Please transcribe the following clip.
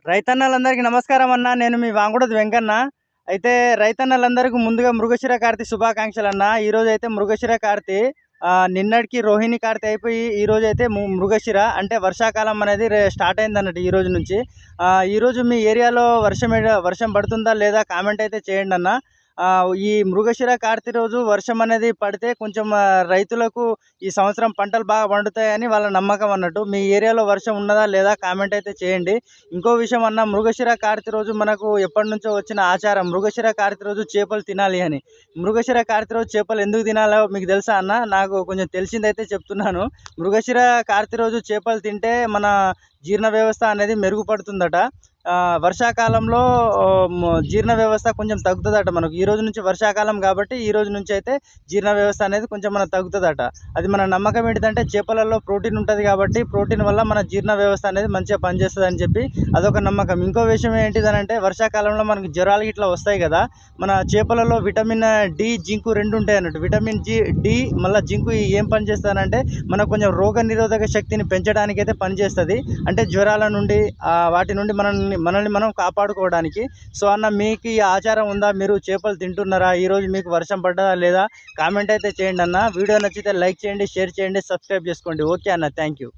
రైతన్నలందరికీ నమస్కారం అన్న. నేను మీ వాంగుడది వెంకన్న. అయితే రైతన్నలందరికీ ముందుగా మృగశిర కార్తె శుభాకాంక్షలన్న. ఈరోజైతే మృగశిర కార్తె నిన్నటికి రోహిణి కార్తె అయిపోయి ఈరోజైతే మృగశిర అంటే వర్షాకాలం అనేది స్టార్ట్ అయిందన్నట్టు ఈ రోజు నుంచి. ఈరోజు మీ ఏరియాలో వర్షం పడుతుందా లేదా కామెంట్ అయితే చేయండి అన్న. ఈ మృగశిర కార్తె రోజు వర్షం అనేది పడితే కొంచెం రైతులకు ఈ సంవత్సరం పంటలు బాగా పండుతాయని వాళ్ళ నమ్మకం అన్నట్టు. మీ ఏరియాలో వర్షం ఉన్నదా లేదా కామెంట్ అయితే చేయండి. ఇంకో విషయం అన్న, మృగశిర కార్తె రోజు మనకు ఎప్పటి నుంచో వచ్చిన ఆచారం మృగశిర కార్తె రోజు చేపలు తినాలి అని. మృగశిర కార్తె రోజు చేపలు ఎందుకు తినాలో మీకు తెలుసా అన్న? నాకు కొంచెం తెలిసిందైతే చెప్తున్నాను. మృగశిర కార్తె రోజు చేపలు తింటే మన జీర్ణ వ్యవస్థ అనేది మెరుగుపడుతుందట. వర్షాకాలంలో జీర్ణ వ్యవస్థ కొంచెం తగ్గుతుందట మనకు. ఈ రోజు నుంచి వర్షాకాలం కాబట్టి ఈ రోజు నుంచి అయితే జీర్ణ వ్యవస్థ అనేది కొంచెం మనకు తగ్గుతుందట. అది మన నమ్మకం ఏంటిదంటే చేపలలో ప్రోటీన్ ఉంటుంది కాబట్టి ప్రోటీన్ వల్ల మన జీర్ణ వ్యవస్థ అనేది మంచిగా పనిచేస్తుంది అని చెప్పి అదొక నమ్మకం. ఇంకో విషయం ఏంటిదనంటే వర్షాకాలంలో మనకు జ్వరాలు ఇట్లా వస్తాయి కదా, మన చేపలలో విటమిన్ డి, జింకు రెండు ఉంటాయి అన్నట్టు. విటమిన్ డి మళ్ళీ జింకు ఏం పని చేస్తానంటే మనకు కొంచెం రోగ నిరోధక శక్తిని పెంచడానికి అయితే పనిచేస్తుంది. అంటే జ్వరాల నుండి వాటి నుండి మనల్ని మనం కాపాడుకోవడానికి. సో అన్న, మీకు ఈ ఆచారం ఉందా? మీరు చేపలు తింటున్నారా? ఈరోజు మీకు వర్షం పడ్డదా లేదా కామెంట్ అయితే చేయండి అన్న. వీడియో నచ్చితే లైక్ చేయండి, షేర్ చేయండి, సబ్స్క్రైబ్ చేసుకోండి. ఓకే అన్న, థ్యాంక్ యూ.